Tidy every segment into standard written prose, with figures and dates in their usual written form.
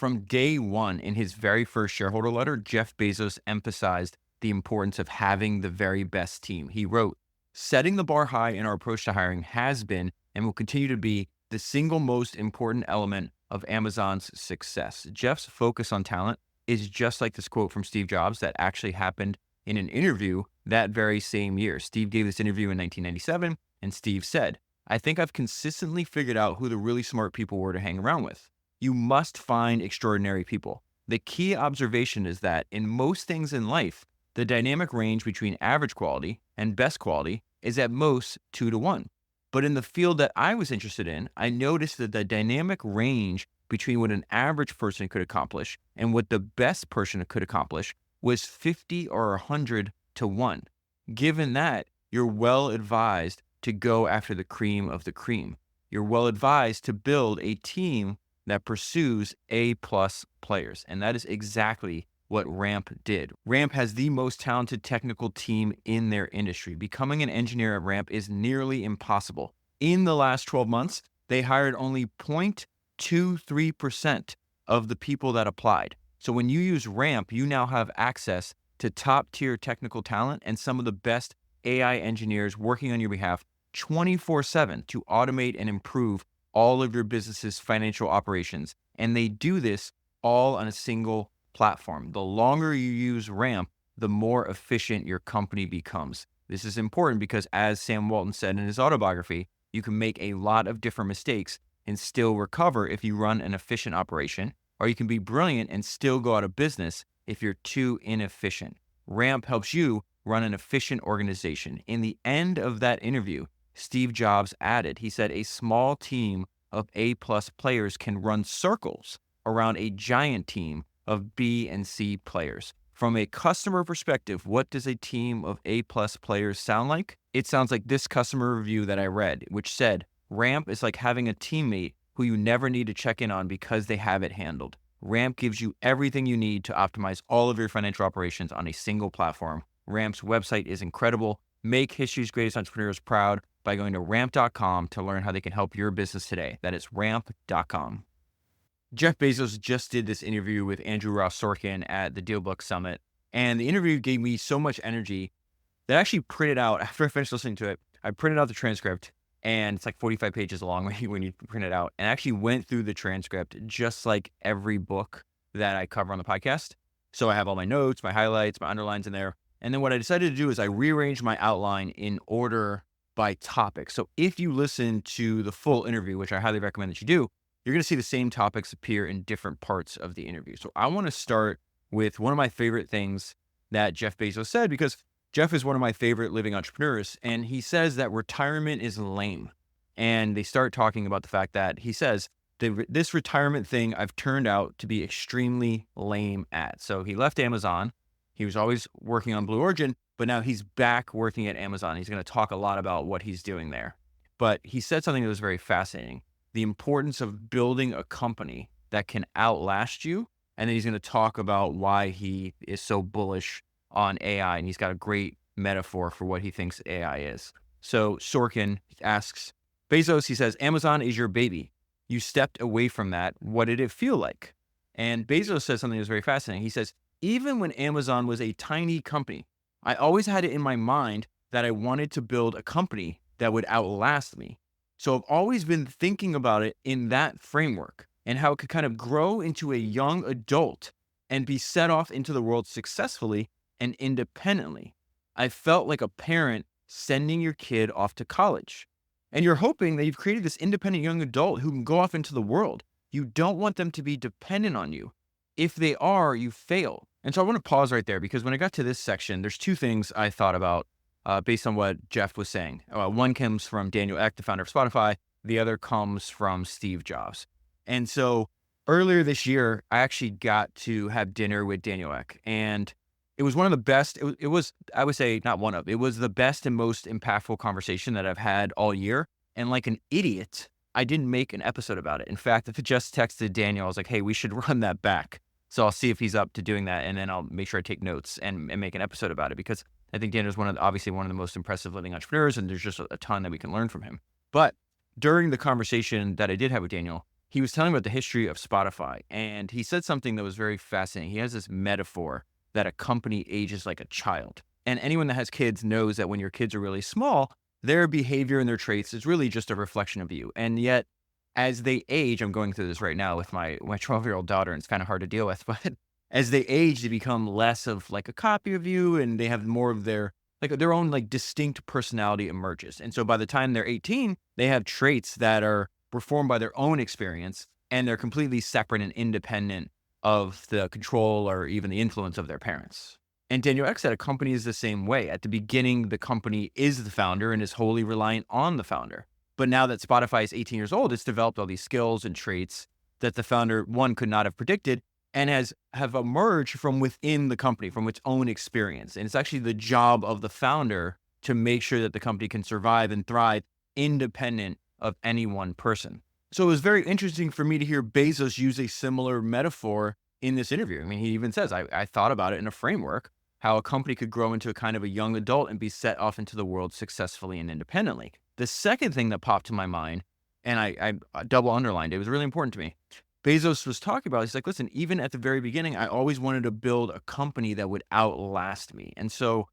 From day one, in his very first shareholder letter, Jeff Bezos emphasized the importance of having the very best team. He wrote, "Setting the bar high in our approach to hiring has been and will continue to be the single most important element of Amazon's success." Jeff's focus on talent is just like this quote from Steve Jobs that actually happened in an interview that very same year. Steve gave this interview in 1997, and Steve said, "I think I've consistently figured out who the really smart people were to hang around with. You must find extraordinary people. The key observation is that in most things in life, the dynamic range between average quality and best quality is at most 2 to 1. But in the field that I was interested in, I noticed that the dynamic range between what an average person could accomplish and what the best person could accomplish was 50 or 100 to 1. Given that, you're well advised to go after the cream of the cream. You're well advised to build a team that pursues A-plus players." And that is exactly what Ramp did. Ramp has the most talented technical team in their industry. Becoming an engineer at Ramp is nearly impossible. In the last 12 months, they hired only 0.23% of the people that applied. So when you use Ramp, you now have access to top-tier technical talent and some of the best AI engineers working on your behalf 24/7 to automate and improve all of your business's financial operations. And they do this all on a single platform. The longer you use Ramp, the more efficient your company becomes. This is important because, as Sam Walton said in his autobiography, you can make a lot of different mistakes and still recover if you run an efficient operation, or you can be brilliant and still go out of business if you're too inefficient. Ramp helps you run an efficient organization. In the end of that interview, Steve Jobs added, he said, "A small team of A-plus players can run circles around a giant team of B and C players." From a customer perspective, what does a team of A-plus players sound like? It sounds like this customer review that I read, which said, "Ramp is like having a teammate who you never need to check in on because they have it handled. Ramp gives you everything you need to optimize all of your financial operations on a single platform. Ramp's website is incredible. Make history's greatest entrepreneurs proud by going to ramp.com to learn how they can help your business today. That is ramp.com. Jeff Bezos just did this interview with Andrew Ross Sorkin at the DealBook Summit, and the interview gave me so much energy that I actually printed out, after I finished listening to it, I printed out the transcript, and it's like 45 pages long when you print it out, and I actually went through the transcript just like every book that I cover on the podcast. So I have all my notes, my highlights, my underlines in there. And then what I decided to do is I rearranged my outline in order by topic. So if you listen to the full interview, which I highly recommend that you do, you're going to see the same topics appear in different parts of the interview. So I want to start with one of my favorite things that Jeff Bezos said, because Jeff is one of my favorite living entrepreneurs, and he says that retirement is lame. And they start talking about the fact that he says, this retirement thing I've turned out to be extremely lame at. So he left Amazon. He was always working on Blue Origin, but now he's back working at Amazon. He's going to talk a lot about what he's doing there. But he said something that was very fascinating: the importance of building a company that can outlast you. And then he's going to talk about why he is so bullish on AI. And he's got a great metaphor for what he thinks AI is. So Sorkin asks Bezos, he says, "Amazon is your baby. You stepped away from that. What did it feel like?" And Bezos says something that's very fascinating. He says, "Even when Amazon was a tiny company, I always had it in my mind that I wanted to build a company that would outlast me. So I've always been thinking about it in that framework and how it could kind of grow into a young adult and be set off into the world successfully and independently. I felt like a parent sending your kid off to college. And you're hoping that you've created this independent young adult who can go off into the world. You don't want them to be dependent on you. If they are, you fail." And so I want to pause right there, because when I got to this section, there's two things I thought about based on what Jeff was saying. One comes from Daniel Ek, the founder of Spotify. The other comes from Steve Jobs. And so earlier this year, I actually got to have dinner with Daniel Ek, and it was one of the best. It was, I would say, not one of, it was the best and most impactful conversation that I've had all year. And like an idiot, I didn't make an episode about it. In fact, I just texted Daniel. I was like, "Hey, we should run that back." So I'll see if he's up to doing that, and then I'll make sure I take notes and make an episode about it, because I think Daniel's obviously one of the most impressive living entrepreneurs, and there's just a ton that we can learn from him. But during the conversation that I did have with Daniel, he was telling about the history of Spotify, and he said something that was very fascinating. He has this metaphor that a company ages like a child. And anyone that has kids knows that when your kids are really small, their behavior and their traits is really just a reflection of you. And yet, as they age, I'm going through this right now with my 12-year-old daughter, and it's kind of hard to deal with, but as they age, they become less of like a copy of you, and they have more of their own like distinct personality emerges. And so by the time they're 18, they have traits that were formed by their own experience, and they're completely separate and independent of the control or even the influence of their parents. And Daniel Ek said a company is the same way. At the beginning, the company is the founder and is wholly reliant on the founder. But now that Spotify is 18 years old, it's developed all these skills and traits that the founder, one, could not have predicted, and have emerged from within the company, from its own experience. And it's actually the job of the founder to make sure that the company can survive and thrive independent of any one person. So it was very interesting for me to hear Bezos use a similar metaphor in this interview. I mean, he even says, I thought about it in a framework, how a company could grow into a kind of a young adult and be set off into the world successfully and independently. The second thing that popped to my mind, and I double underlined, it was really important to me. Bezos was talking about, he's like, listen, even at the very beginning, I always wanted to build a company that would outlast me. And so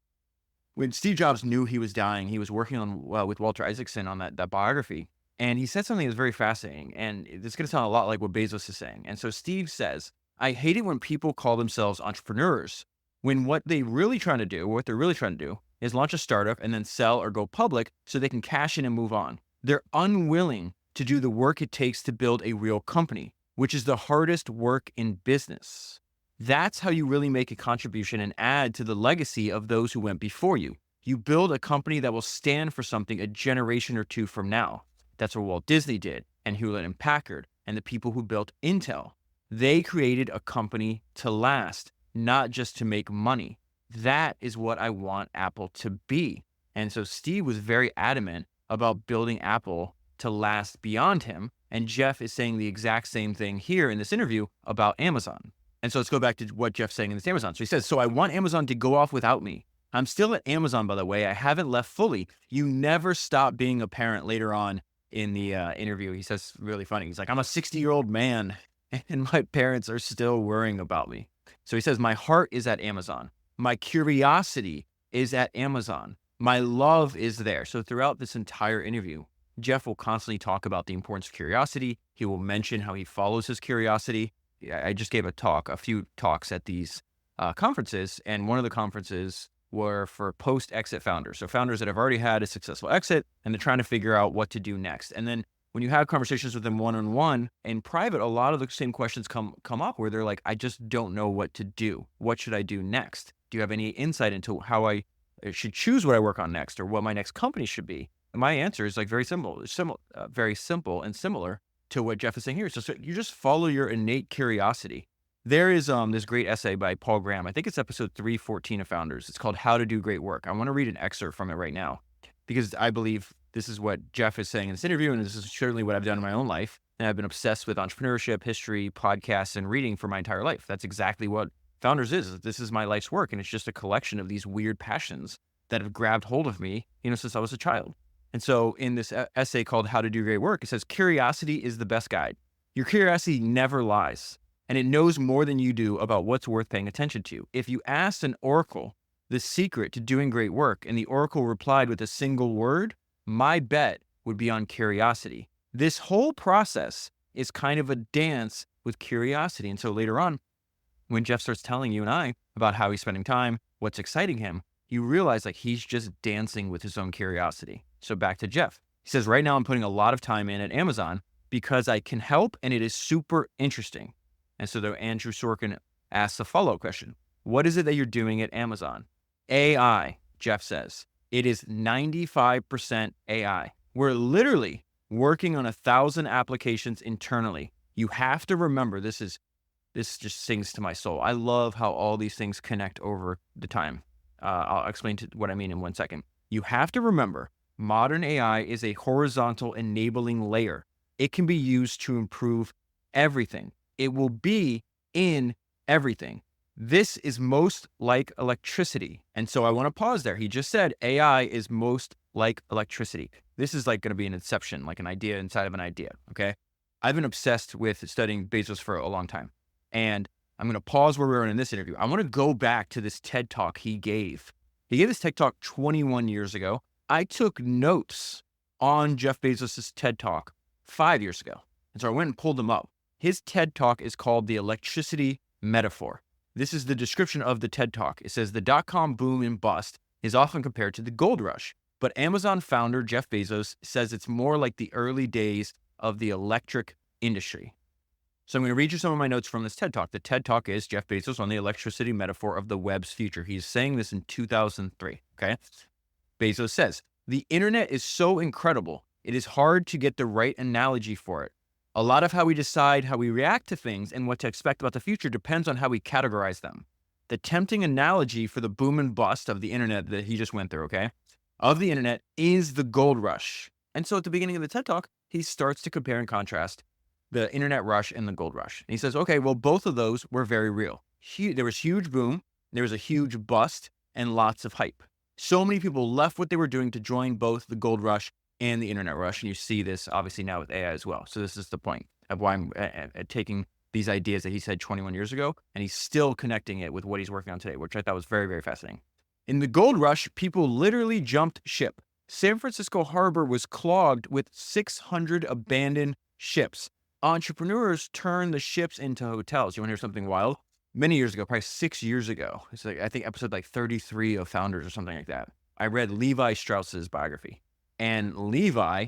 when Steve Jobs knew he was dying, he was working on with Walter Isaacson on that biography. And he said something that was very fascinating. And it's going to sound a lot like what Bezos is saying. And so Steve says, I hate it when people call themselves entrepreneurs, when what they're really trying to do is launch a startup and then sell or go public so they can cash in and move on. They're unwilling to do the work it takes to build a real company, which is the hardest work in business. That's how you really make a contribution and add to the legacy of those who went before you. You build a company that will stand for something a generation or two from now. That's what Walt Disney did, and Hewlett and Packard, and the people who built Intel. They created a company to last, not just to make money. That is what I want Apple to be. And so Steve was very adamant about building Apple to last beyond him. And Jeff is saying the exact same thing here in this interview about Amazon. And so let's go back to what Jeff's saying in this Amazon. So he says, so I want Amazon to go off without me. I'm still at Amazon, by the way. I haven't left fully. You never stop being a parent. Later on in the interview, he says, really funny. He's like, I'm a 60-year-old man and my parents are still worrying about me. So he says, my heart is at Amazon. My curiosity is at Amazon. My love is there. So throughout this entire interview, Jeff will constantly talk about the importance of curiosity. He will mention how he follows his curiosity. I just gave a few talks at these conferences, and one of the conferences were for post-exit founders. So founders that have already had a successful exit, and they're trying to figure out what to do next. And then when you have conversations with them one-on-one in private, a lot of the same questions come up where they're like, I just don't know what to do. What should I do next? Do you have any insight into how I should choose what I work on next, or what my next company should be? And my answer is like very simple and similar to what Jeff is saying here. So you just follow your innate curiosity. There is this great essay by Paul Graham. I think it's episode 314 of Founders. It's called How to Do Great Work. I want to read an excerpt from it right now, because I believe this is what Jeff is saying in this interview, and this is certainly what I've done in my own life. And I've been obsessed with entrepreneurship, history, podcasts, and reading for my entire life. That's exactly what Founders is. This is my life's work, and it's just a collection of these weird passions that have grabbed hold of me, since I was a child. And so in this essay called How to Do Great Work, it says, curiosity is the best guide. Your curiosity never lies, and it knows more than you do about what's worth paying attention to. If you asked an oracle the secret to doing great work, and the oracle replied with a single word, my bet would be on curiosity. This whole process is kind of a dance with curiosity. And so later on, when Jeff starts telling you and I about how he's spending time, what's exciting him, you realize like he's just dancing with his own curiosity. So back to Jeff. He says, right now I'm putting a lot of time in at Amazon because I can help, and it is super interesting. And so Andrew Sorkin asks a follow-up question. What is it that you're doing at Amazon? AI, Jeff says. It is 95% AI. We're literally working on 1,000 applications internally. You have to remember, this just sings to my soul. I love how all these things connect over the time. I'll explain what I mean in 1 second. You have to remember, modern AI is a horizontal enabling layer. It can be used to improve everything. It will be in everything. This is most like electricity. And so I want to pause there. He just said AI is most like electricity. This is like going to be an inception, like an idea inside of an idea, okay? I've been obsessed with studying Bezos for a long time. And I'm going to pause where we were in this interview. I want to go back to this TED Talk he gave. He gave this TED Talk 21 years ago. I took notes on Jeff Bezos' TED Talk 5 years ago. And so I went and pulled them up. His TED Talk is called The Electricity Metaphor. This is the description of the TED Talk. It says the dot-com boom and bust is often compared to the gold rush, but Amazon founder Jeff Bezos says it's more like the early days of the electric industry. So I'm going to read you some of my notes from this TED Talk. The TED Talk is Jeff Bezos on the electricity metaphor of the web's future. He's saying this in 2003, okay? Bezos says, the internet is so incredible, it is hard to get the right analogy for it. A lot of how we decide how we react to things and what to expect about the future depends on how we categorize them. The tempting analogy for the boom and bust of the internet that he just went through, okay, of the internet is the gold rush. And so at the beginning of the TED Talk, he starts to compare and contrast the internet rush and the gold rush. And he says, okay, well, both of those were very real. There was huge boom, there was a huge bust, and lots of hype. So many people left what they were doing to join both the gold rush and the internet rush. And you see this obviously now with AI as well. So this is the point of why I'm taking these ideas that he said 21 years ago, and he's still connecting it with what he's working on today, which I thought was very, very fascinating. In the gold rush, people literally jumped ship. San Francisco harbor was clogged with 600 abandoned ships. Entrepreneurs turned the ships into hotels. You want to hear something wild? Many years ago, probably 6 years ago, it's like, I think episode like 33 of Founders or something like that, I read Levi Strauss's biography. And Levi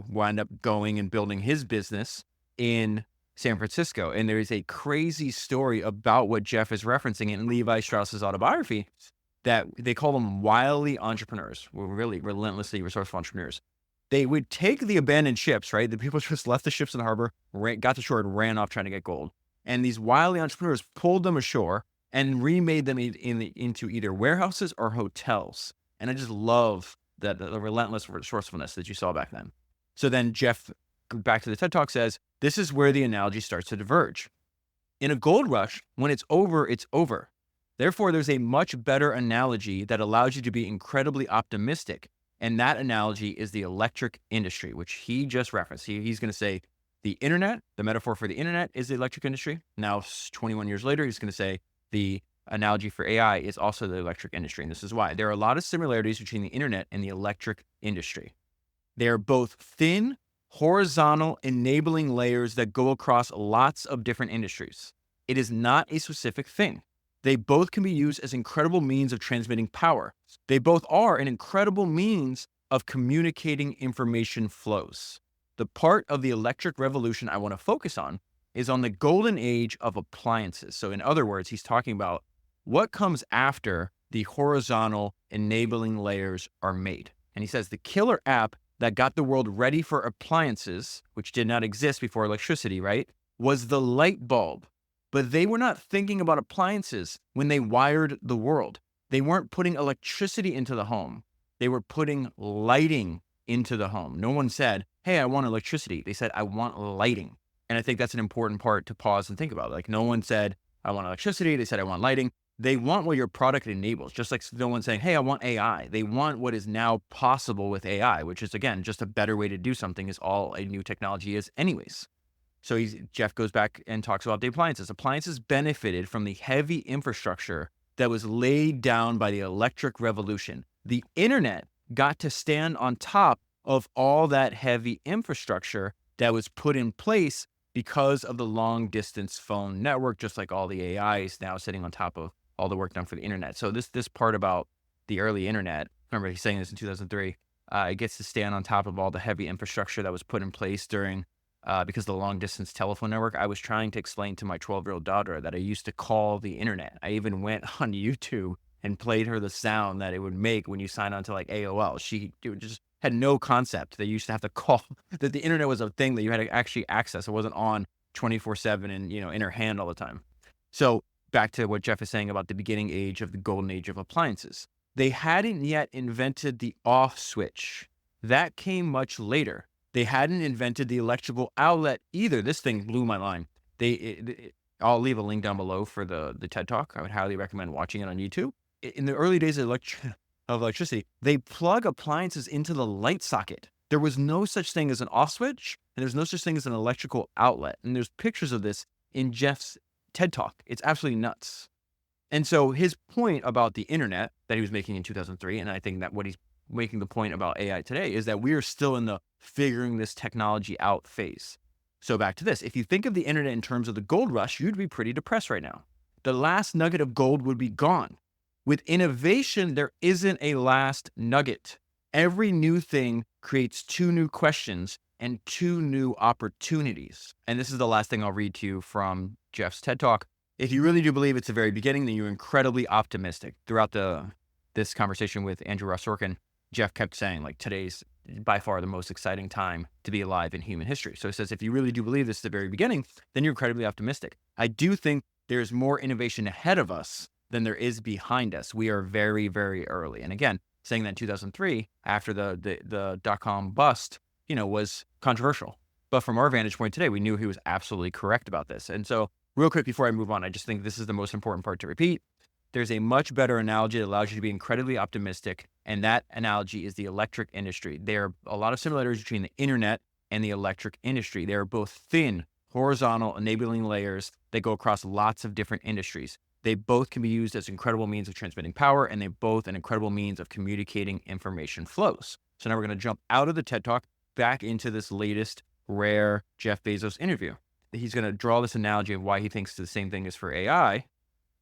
wound up going and building his business in San Francisco. And there is a crazy story about what Jeff is referencing in Levi Strauss's autobiography that they call them wily entrepreneurs, really relentlessly resourceful entrepreneurs. They would take the abandoned ships, right? The people just left the ships in the harbor, got to shore and ran off trying to get gold. And these wily entrepreneurs pulled them ashore and remade them into either warehouses or hotels. And I just love the relentless resourcefulness that you saw back then. So then Jeff, back to the TED Talk, says, this is where the analogy starts to diverge. In a gold rush, when it's over, it's over. Therefore, there's a much better analogy that allows you to be incredibly optimistic. And that analogy is the electric industry, which he just referenced. He's going to say the internet, the metaphor for the internet is the electric industry. Now, 21 years later, he's going to say the analogy for AI is also the electric industry. And this is why. There are a lot of similarities between the internet and the electric industry. They are both thin, horizontal enabling layers that go across lots of different industries. It is not a specific thing. They both can be used as incredible means of transmitting power. They both are an incredible means of communicating information flows. The part of the electric revolution I want to focus on is on the golden age of appliances. So in other words, he's talking about what comes after the horizontal enabling layers are made. And he says the killer app that got the world ready for appliances, which did not exist before electricity, right, was the light bulb. But they were not thinking about appliances when they wired the world. They weren't putting electricity into the home. They were putting lighting into the home. No one said, hey, I want electricity. They said, I want lighting. And I think that's an important part to pause and think about. Like no one said, I want electricity. They said, I want lighting. They want what your product enables, just like no one's saying, hey, I want AI. They want what is now possible with AI, which is, again, just a better way to do something is all a new technology is anyways. So Jeff goes back and talks about the appliances. Appliances benefited from the heavy infrastructure that was laid down by the electric revolution. The internet got to stand on top of all that heavy infrastructure that was put in place because of the long distance phone network, just like all the AI is now sitting on top of all the work done for the internet. So this part about the early internet, remember he's saying this in 2003, it gets to stand on top of all the heavy infrastructure that was put in place during because of the long distance telephone network. I was trying to explain to my 12-year-old daughter that I used to call the internet. I even went on YouTube and played her the sound that it would make when you sign on to like AOL. She just had no concept that you used to have to call, that the internet was a thing that you had to actually access. It wasn't on 24/7 and, in her hand all the time. So back to what Jeff is saying about the beginning age of the golden age of appliances. They hadn't yet invented the off switch. That came much later. They hadn't invented the electrical outlet either. This thing blew my mind. I'll leave a link down below for the TED Talk. I would highly recommend watching it on YouTube. In the early days of electricity, they plug appliances into the light socket. There was no such thing as an off switch, and there's no such thing as an electrical outlet. And there's pictures of this in Jeff's TED Talk. It's absolutely nuts. And so his point about the internet that he was making in 2003, and I think that what he's making the point about AI today is that we are still in the figuring this technology out phase. So back to this, if you think of the internet in terms of the gold rush, you'd be pretty depressed right now. The last nugget of gold would be gone. With innovation, there isn't a last nugget. Every new thing creates 2 new questions and 2 new opportunities. And this is the last thing I'll read to you from Jeff's TED Talk. If you really do believe it's the very beginning, then you're incredibly optimistic. Throughout this conversation with Andrew Ross Sorkin, Jeff kept saying, like, today's by far the most exciting time to be alive in human history. So he says, if you really do believe this is the very beginning, then you're incredibly optimistic. I do think there's more innovation ahead of us than there is behind us. We are very, very early. And again, saying that in 2003, after the dot-com bust, was controversial. But from our vantage point today, we knew he was absolutely correct about this. And so real quick before I move on, I just think this is the most important part to repeat. There's a much better analogy that allows you to be incredibly optimistic, and that analogy is the electric industry. There are a lot of similarities between the internet and the electric industry. They are both thin, horizontal enabling layers that go across lots of different industries. They both can be used as incredible means of transmitting power, and they're both an incredible means of communicating information flows. So now we're going to jump out of the TED Talk back into this latest rare Jeff Bezos interview. He's going to draw this analogy of why he thinks the same thing is for AI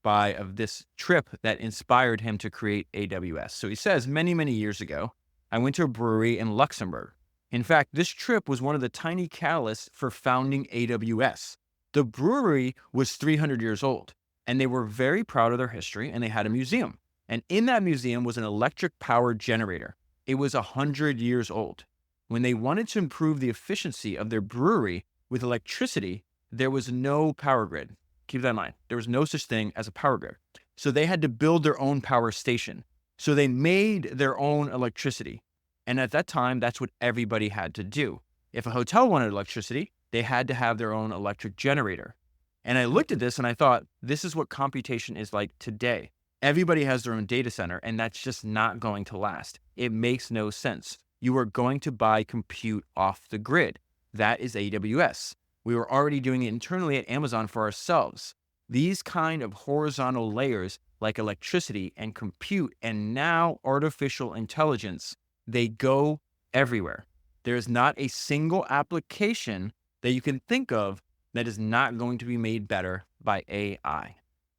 of this trip that inspired him to create AWS. So he says, many, many years ago, I went to a brewery in Luxembourg. In fact, this trip was one of the tiny catalysts for founding AWS. The brewery was 300 years old, and they were very proud of their history, and they had a museum. And in that museum was an electric power generator. It was 100 years old. When they wanted to improve the efficiency of their brewery with electricity, there was no power grid. Keep that in mind. There was no such thing as a power grid. So they had to build their own power station. So they made their own electricity. And at that time, that's what everybody had to do. If a hotel wanted electricity, they had to have their own electric generator. And I looked at this and I thought, this is what computation is like today. Everybody has their own data center, and that's just not going to last. It makes no sense. You are going to buy compute off the grid. That is AWS. We were already doing it internally at Amazon for ourselves. These kind of horizontal layers like electricity and compute and now artificial intelligence, they go everywhere. There's not a single application that you can think of that is not going to be made better by AI.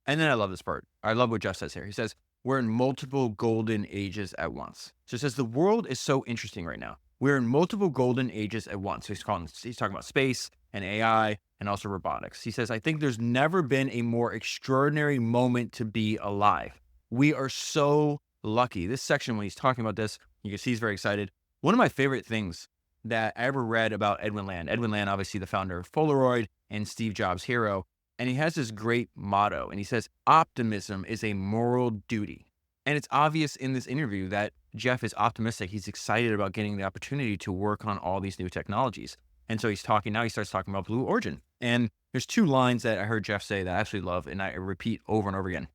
And then I love this part. I love what Jeff says here. He says, we're in multiple golden ages at once. So it says the world is so interesting right now. We're in multiple golden ages at once. So he's talking about space and AI and also robotics. He says, I think there's never been a more extraordinary moment to be alive. We are so lucky. This section, when he's talking about this, you can see he's very excited. One of my favorite things that I ever read about Edwin Land, obviously the founder of Polaroid and Steve Jobs' hero, and he has this great motto, and he says, optimism is a moral duty. And it's obvious in this interview that Jeff is optimistic. He's excited about getting the opportunity to work on all these new technologies. And so he starts talking about Blue Origin. And there's 2 lines that I heard Jeff say that I actually love, and I repeat over and over again.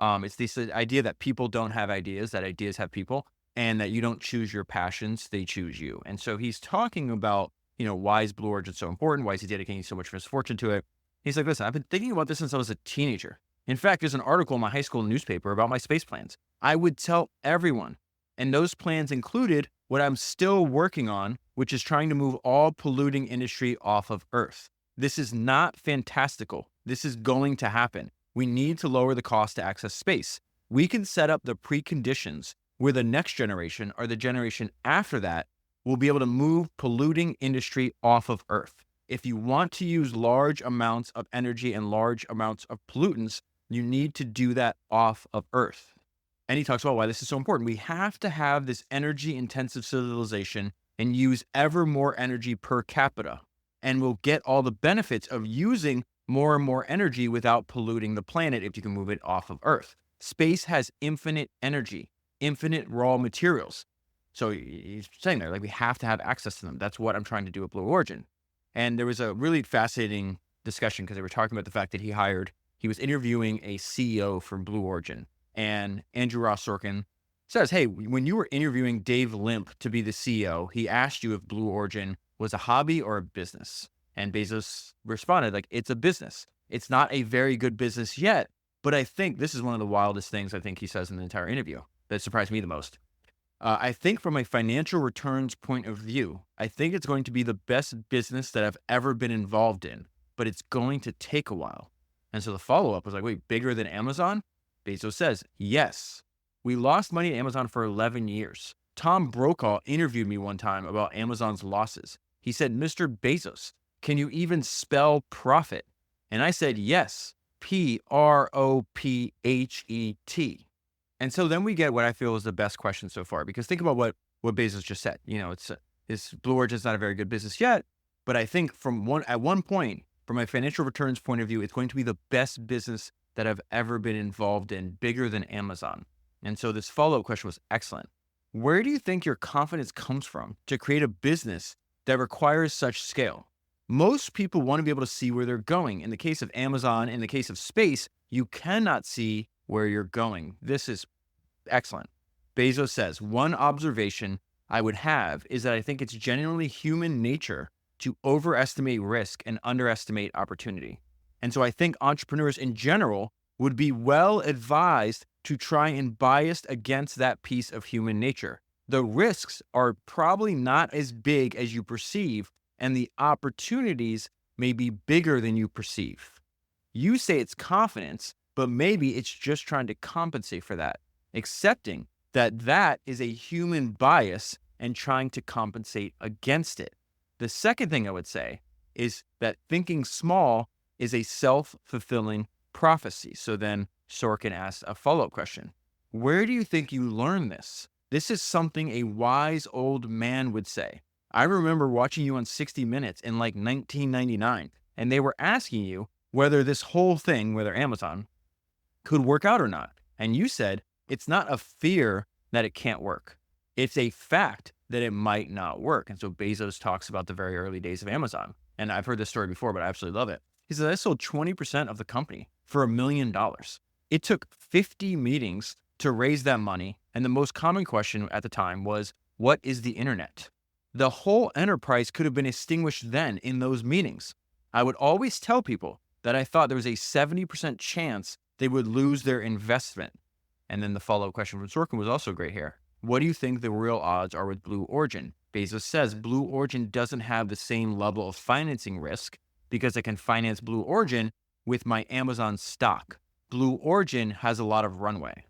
It's this idea that people don't have ideas, that ideas have people, and that you don't choose your passions, they choose you. And so he's talking about, why is Blue Origin so important? Why is he dedicating so much misfortune to it? He's like, listen, I've been thinking about this since I was a teenager. In fact, there's an article in my high school newspaper about my space plans. I would tell everyone. And those plans included what I'm still working on, which is trying to move all polluting industry off of Earth. This is not fantastical. This is going to happen. We need to lower the cost to access space. We can set up the preconditions where the next generation or the generation after that will be able to move polluting industry off of Earth. If you want to use large amounts of energy and large amounts of pollutants, you need to do that off of Earth. And he talks about why this is so important. We have to have this energy-intensive civilization and use ever more energy per capita. And we'll get all the benefits of using more and more energy without polluting the planet if you can move it off of Earth. Space has infinite energy, infinite raw materials. So he's saying there, we have to have access to them. That's what I'm trying to do at Blue Origin. And there was a really fascinating discussion because they were talking about the fact that he was interviewing a CEO from Blue Origin. And Andrew Ross Sorkin says, hey, when you were interviewing Dave Limp to be the CEO, he asked you if Blue Origin was a hobby or a business? And Bezos responded, like, it's a business. It's not a very good business yet, but I think this is one of the wildest things I think he says in the entire interview that surprised me the most. I think from a financial returns point of view, I think it's going to be the best business that I've ever been involved in, but it's going to take a while. And so the follow-up was like, wait, bigger than Amazon? Bezos says, yes. We lost money at Amazon for 11 years. Tom Brokaw interviewed me one time about Amazon's losses. He said, Mr. Bezos, can you even spell profit? And I said, yes, P-R-O-P-H-E-T. And so then we get what I feel is the best question so far, because think about what Bezos just said. His Blue Origin is not a very good business yet, but I think at one point, from a financial returns point of view, it's going to be the best business that I've ever been involved in, bigger than Amazon. And so this follow-up question was excellent. Where do you think your confidence comes from to create a business that requires such scale? Most people want to be able to see where they're going. In the case of Amazon, in the case of space, you cannot see where you're going. This is excellent. Bezos says, one observation I would have is that I think it's genuinely human nature to overestimate risk and underestimate opportunity. And so I think entrepreneurs in general would be well advised to try and bias against that piece of human nature. The risks are probably not as big as you perceive, and the opportunities may be bigger than you perceive. You say it's confidence, but maybe it's just trying to compensate for that, accepting that that is a human bias and trying to compensate against it. The second thing I would say is that thinking small is a self-fulfilling prophecy. So then Sorkin asks a follow-up question. Where do you think you learned this? This is something a wise old man would say. I remember watching you on 60 Minutes in like 1999, and they were asking you whether this whole thing, whether Amazon, could work out or not. And you said, it's not a fear that it can't work. It's a fact that it might not work. And so Bezos talks about the very early days of Amazon. And I've heard this story before, but I absolutely love it. He said, I sold 20% of the company for $1 million. It took 50 meetings to raise that money. And the most common question at the time was, what is the internet? The whole enterprise could have been extinguished then in those meetings. I would always tell people that I thought there was a 70% chance they would lose their investment. And then the follow-up question from Sorkin was also great here. What do you think the real odds are with Blue Origin? Bezos says Blue Origin doesn't have the same level of financing risk because I can finance Blue Origin with my Amazon stock. Blue Origin has a lot of runway.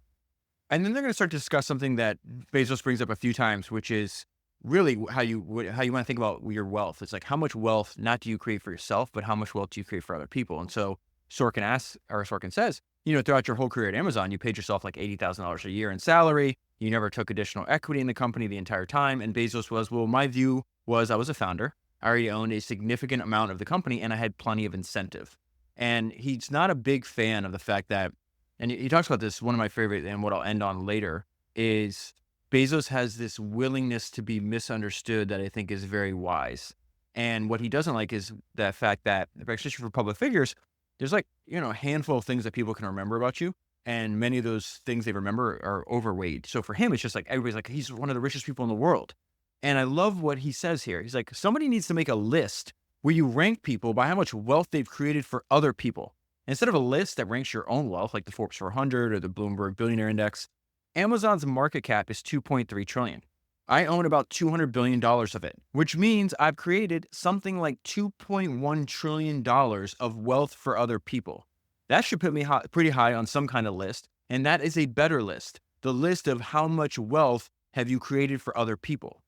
And then they're going to start to discuss something that Bezos brings up a few times, which is really how you want to think about your wealth. It's like, how much wealth not do you create for yourself, but how much wealth do you create for other people? And so Sorkin says, throughout your whole career at Amazon, you paid yourself like $80,000 a year in salary. You never took additional equity in the company the entire time. And Bezos was, well, my view was I was a founder. I already owned a significant amount of the company and I had plenty of incentive. And he's not a big fan of the fact that, and he talks about this, one of my favorite, and what I'll end on later, is Bezos has this willingness to be misunderstood that I think is very wise. And what he doesn't like is the fact that, especially for public figures, there's like, a handful of things that people can remember about you. And many of those things they remember are overweight. So for him, it's just like, everybody's like, he's one of the richest people in the world. And I love what he says here. He's like, somebody needs to make a list where you rank people by how much wealth they've created for other people. Instead of a list that ranks your own wealth, like the Forbes 400 or the Bloomberg Billionaire Index, Amazon's market cap is $2.3 trillion. I own about $200 billion of it, which means I've created something like $2.1 trillion of wealth for other people. That should put me pretty high on some kind of list, and that is a better list, the list of how much wealth have you created for other people.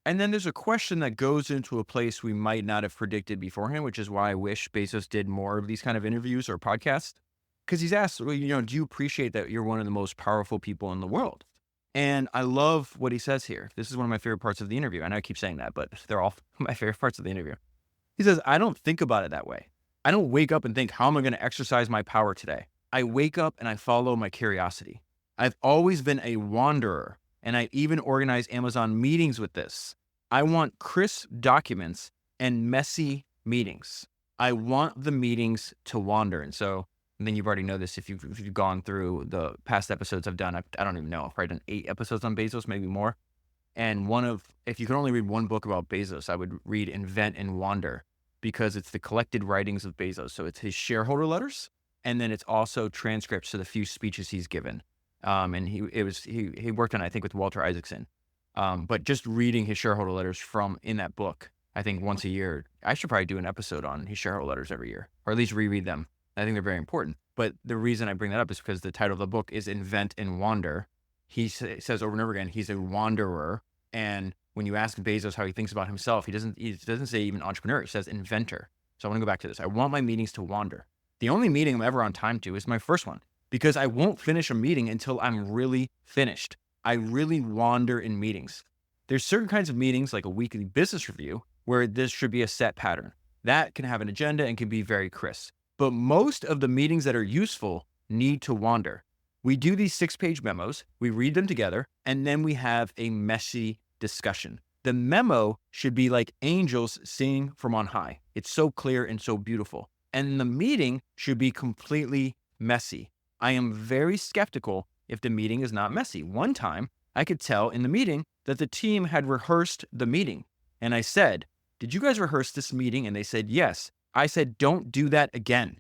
And then there's a question that goes into a place we might not have predicted beforehand, which is why I wish Bezos did more of these kind of interviews or podcasts. Because he's asked, well, do you appreciate that you're one of the most powerful people in the world? And I love what he says here. This is one of my favorite parts of the interview. I know I keep saying that, but they're all my favorite parts of the interview. He says, I don't think about it that way. I don't wake up and think, how am I going to exercise my power today? I wake up and I follow my curiosity. I've always been a wanderer, and I even organize Amazon meetings with this. I want crisp documents and messy meetings. I want the meetings to wander. And then you've already know this if you've gone through the past episodes I've done. I don't even know. I've probably done 8 episodes on Bezos, maybe more. And if you could only read one book about Bezos, I would read Invent and Wander, because it's the collected writings of Bezos. So it's his shareholder letters, and then it's also transcripts of the few speeches he's given. And he worked on it, I think, with Walter Isaacson. But just reading his shareholder letters from in that book, I think once a year, I should probably do an episode on his shareholder letters every year, or at least reread them. I think they're very important. But the reason I bring that up is because the title of the book is Invent and Wander. He says over and over again, he's a wanderer. And when you ask Bezos how he thinks about himself, he doesn't say even entrepreneur. He says inventor. So I want to go back to this. I want my meetings to wander. The only meeting I'm ever on time to is my first one, because I won't finish a meeting until I'm really finished. I really wander in meetings. There's certain kinds of meetings, like a weekly business review, where this should be a set pattern. That can have an agenda and can be very crisp. But most of the meetings that are useful need to wander. We do these 6-page memos, we read them together, and then we have a messy discussion. The memo should be like angels singing from on high. It's so clear and so beautiful. And the meeting should be completely messy. I am very skeptical if the meeting is not messy. One time, I could tell in the meeting that the team had rehearsed the meeting. And I said, "Did you guys rehearse this meeting?" And they said, "Yes." I said, "Don't do that again.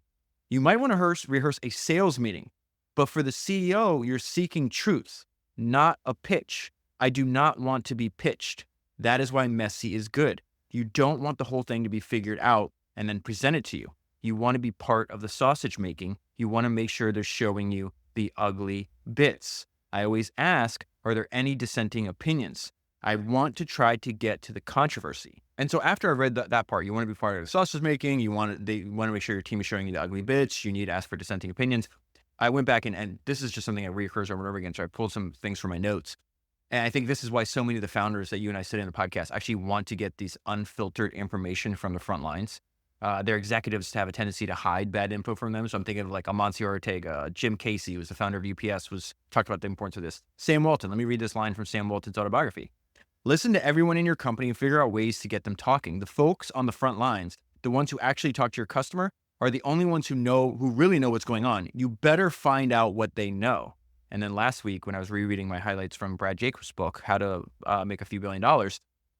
You might want to rehearse a sales meeting. But for the CEO, you're seeking truth, not a pitch. I do not want to be pitched. That is why messy is good. You don't want the whole thing to be figured out and then presented to you. You want to be part of the sausage making. You want to make sure they're showing you the ugly bits. I always ask, are there any dissenting opinions? I want to try to get to the controversy." And so after I read that part, you want to be part of the sausage making. You want to make sure your team is showing you the ugly bits. You need to ask for dissenting opinions. I went back and this is just something that reoccurs over and over again. So I pulled some things from my notes. And I think this is why so many of the founders that you and I sit in the podcast actually want to get these unfiltered information from the front lines. Their executives have a tendency to hide bad info from them. So I'm thinking of like Amancio Ortega, Jim Casey, who was the founder of UPS, talked about the importance of this. Sam Walton, let me read this line from Sam Walton's autobiography. "Listen to everyone in your company and figure out ways to get them talking. The folks on the front lines, the ones who actually talk to your customer, are the only ones who really know what's going on. You better find out what they know." And then last week, when I was rereading my highlights from Brad Jacobs' book, How to Make a Few $1 billion,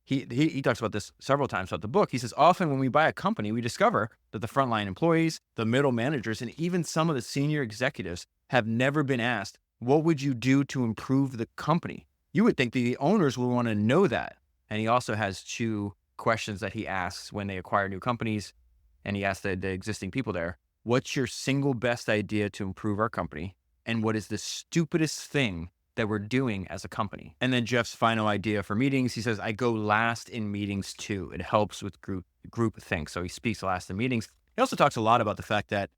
he talks about this several times throughout the book. He says, often when we buy a company, we discover that the frontline employees, the middle managers, and even some of the senior executives have never been asked, what would you do to improve the company? You would think the owners will want to know that. And he also has 2 questions that he asks when they acquire new companies. And he asked the existing people there, what's your single best idea to improve our company? And what is the stupidest thing that we're doing as a company? And then Jeff's final idea for meetings, he says, I go last in meetings too. It helps with group think. So he speaks last in meetings. He also talks a lot about the fact that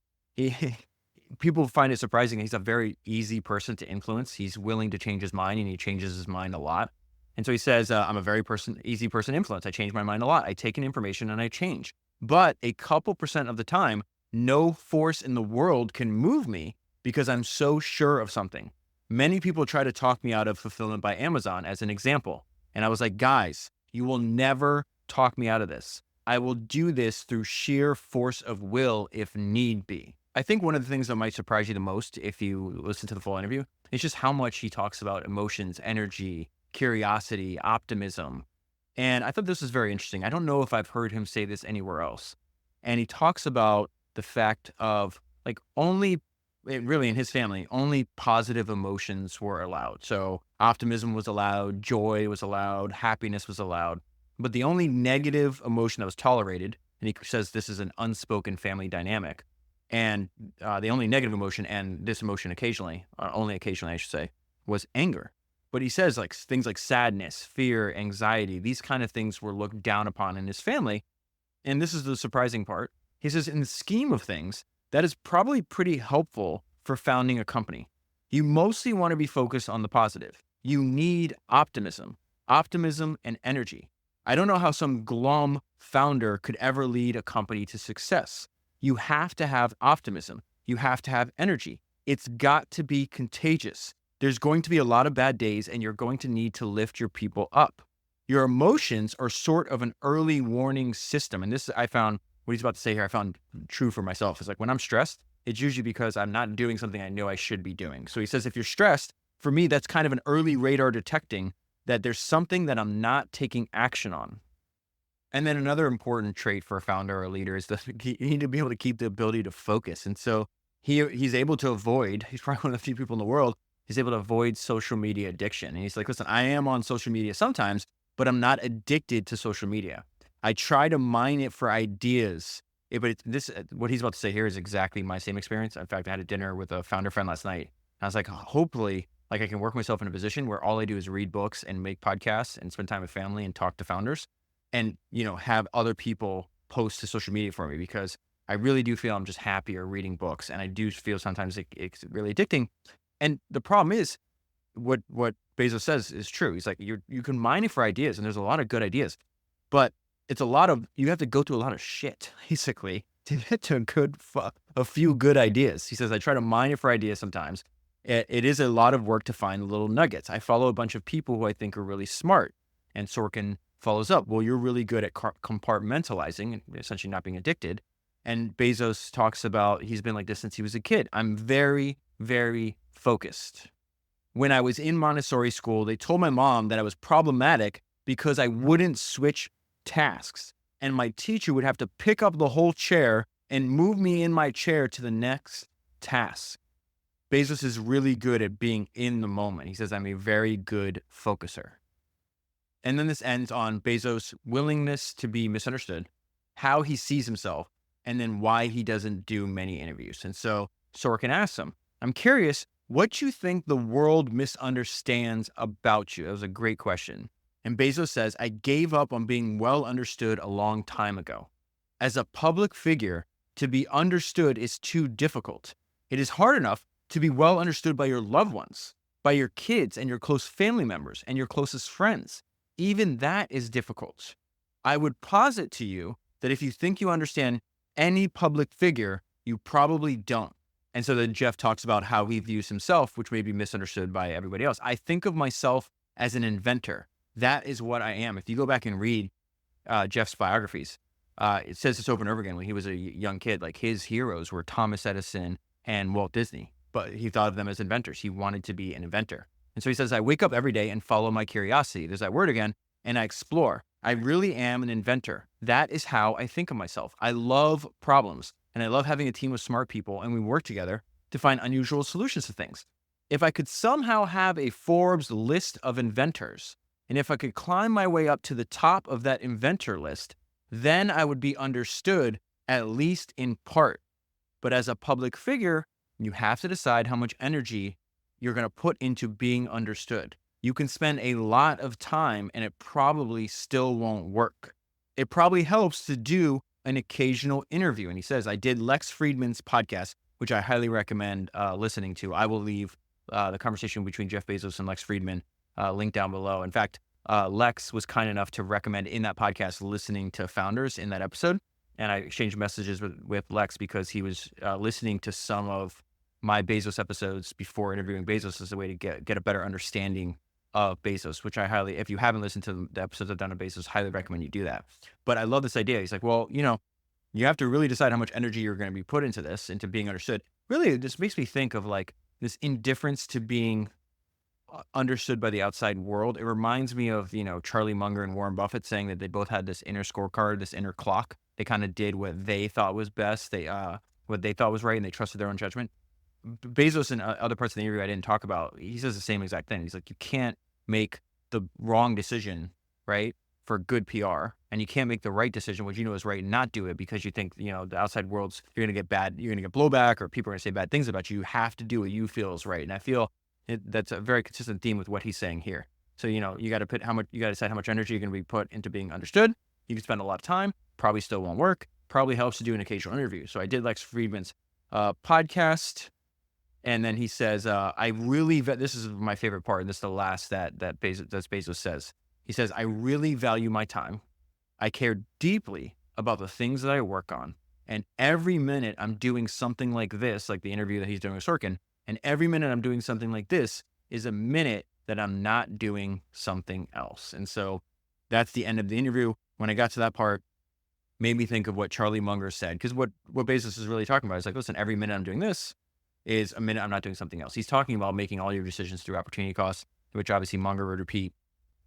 people find it surprising. He's a very easy person to influence. He's willing to change his mind, and he changes his mind a lot. And so he says, I'm a very easy person to influence. I change my mind a lot. I take in information and I change. But a couple % of the time, no force in the world can move me because I'm so sure of something. Many people try to talk me out of Fulfillment by Amazon as an example. And I was like, guys, you will never talk me out of this. I will do this through sheer force of will if need be. I think one of the things that might surprise you the most if you listen to the full interview is just how much he talks about emotions, energy, curiosity, optimism. And I thought this was very interesting. I don't know if I've heard him say this anywhere else. And he talks about the fact of really in his family, only positive emotions were allowed. So optimism was allowed, joy was allowed, happiness was allowed. But the only negative emotion that was tolerated, and he says this is an unspoken family dynamic, and the only negative emotion, and this emotion occasionally, only occasionally I should say, was anger. But he says like things like sadness, fear, anxiety, these kind of things were looked down upon in his family. And this is the surprising part. He says in the scheme of things, that is probably pretty helpful for founding a company. You mostly want to be focused on the positive. You need optimism and energy. I don't know how some glum founder could ever lead a company to success. You have to have optimism. You have to have energy. It's got to be contagious. There's going to be a lot of bad days, and you're going to need to lift your people up. Your emotions are sort of an early warning system. And this, I found, what he's about to say here, I found true for myself. It's like when I'm stressed, it's usually because I'm not doing something I know I should be doing. So he says, if you're stressed, for me, that's kind of an early radar detecting that there's something that I'm not taking action on. And then another important trait for a founder or a leader is that you need to be able to keep the ability to focus. And so he's able to avoid, he's probably one of the few people in the world, he's able to avoid social media addiction. And he's like, listen, I am on social media sometimes, but I'm not addicted to social media. I try to mine it for ideas. What he's about to say here is exactly my same experience. In fact, I had a dinner with a founder friend last night. And I was like, hopefully, like I can work myself in a position where all I do is read books and make podcasts and spend time with family and talk to founders and, have other people post to social media for me, because I really do feel I'm just happier reading books. And I do feel sometimes it's really addicting. And the problem is what Bezos says is true. He's like, you can mine it for ideas, and there's a lot of good ideas, but you have to go through a lot of shit basically to get to a few good ideas. He says, I try to mine it for ideas sometimes. It is a lot of work to find the little nuggets. I follow a bunch of people who I think are really smart. And Sorkin follows up, well, you're really good at compartmentalizing and essentially not being addicted. And Bezos talks about, he's been like this since he was a kid. I'm very, very focused. When I was in Montessori school, they told my mom that I was problematic because I wouldn't switch tasks. And my teacher would have to pick up the whole chair and move me in my chair to the next task. Bezos is really good at being in the moment. He says, I'm a very good focuser. And then this ends on Bezos' willingness to be misunderstood, how he sees himself, and then why he doesn't do many interviews. And so Sorkin asks him, I'm curious what you think the world misunderstands about you. That was a great question. And Bezos says, I gave up on being well understood a long time ago. As a public figure, to be understood is too difficult. It is hard enough to be well understood by your loved ones, by your kids and your close family members and your closest friends. Even that is difficult. I would posit to you that if you think you understand any public figure, you probably don't. And so then Jeff talks about how he views himself, which may be misunderstood by everybody else. I think of myself as an inventor. That is what I am. If you go back and read Jeff's biographies, it says this over and over again. When he was a young kid, like his heroes were Thomas Edison and Walt Disney, but he thought of them as inventors. He wanted to be an inventor. And so he says, I wake up every day and follow my curiosity. There's that word again. And I explore. I really am an inventor. That is how I think of myself. I love problems, and I love having a team of smart people, and we work together to find unusual solutions to things. If I could somehow have a Forbes list of inventors, and if I could climb my way up to the top of that inventor list, then I would be understood, at least in part. But as a public figure, you have to decide how much energy you're going to put into being understood. You can spend a lot of time and it probably still won't work. It probably helps to do an occasional interview. And he says, I did Lex Fridman's podcast, which I highly recommend listening to. I will leave the conversation between Jeff Bezos and Lex Fridman linked down below. In fact, Lex was kind enough to recommend in that podcast listening to founders in that episode. And I exchanged messages with Lex because he was listening to some of my Bezos episodes before interviewing Bezos as a way to get a better understanding of Bezos, which I highly, if you haven't listened to the episodes I've done of Bezos, highly recommend you do that. But I love this idea. He's like, well, you have to really decide how much energy you're going to be put into this, into being understood. Really, it just makes me think of like this indifference to being understood by the outside world. It reminds me of, Charlie Munger and Warren Buffett saying that they both had this inner scorecard, this inner clock. They kind of did what they thought was best. What they thought was right, and they trusted their own judgment. Bezos and other parts of the interview I didn't talk about, he says the same exact thing. He's like, you can't make the wrong decision, right, for good PR, and you can't make the right decision, which is right, and not do it because you think, the outside world's, you're going to get blowback or people are going to say bad things about you. You have to do what you feel is right. And I feel that's a very consistent theme with what he's saying here. So, you got to decide how much energy you're going to be put into being understood. You can spend a lot of time, probably still won't work, probably helps to do an occasional interview. So I did Lex Fridman's podcast. And then he says, this is my favorite part, and this is the last that Bezos says. He says, I really value my time. I care deeply about the things that I work on. And every minute I'm doing something like this, like the interview that he's doing with Sorkin, and every minute I'm doing something like this is a minute that I'm not doing something else. And so that's the end of the interview. When I got to that part, made me think of what Charlie Munger said, because what Bezos is really talking about is like, listen, every minute I'm doing this is a minute I'm not doing something else. He's talking about making all your decisions through opportunity costs, which obviously Munger would repeat.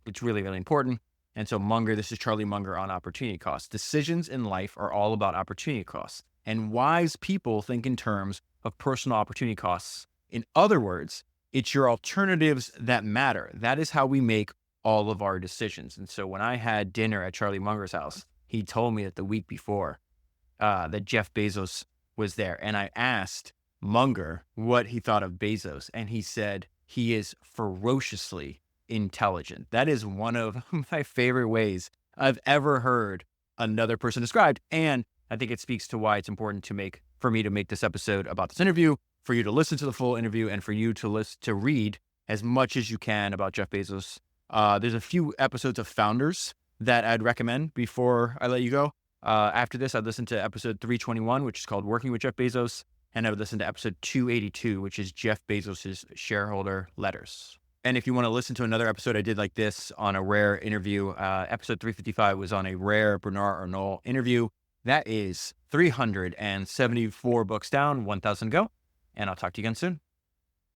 It's really, really important. And so this is Charlie Munger on opportunity costs. Decisions in life are all about opportunity costs. And wise people think in terms of personal opportunity costs. In other words, it's your alternatives that matter. That is how we make all of our decisions. And so when I had dinner at Charlie Munger's house, he told me that the week before that Jeff Bezos was there. And I asked Munger what he thought of Bezos. And he said, he is ferociously intelligent. That is one of my favorite ways I've ever heard another person described. And I think it speaks to why it's important for me to make this episode about this interview, for you to listen to the full interview, and for you to read as much as you can about Jeff Bezos. There's a few episodes of Founders that I'd recommend before I let you go. After this, I'd listen to episode 321, which is called Working with Jeff Bezos. And I would listen to episode 282, which is Jeff Bezos' shareholder letters. And if you want to listen to another episode I did like this on a rare interview, episode 355 was on a rare Bernard Arnault interview. That is 374 books down, 1,000 go. And I'll talk to you again soon.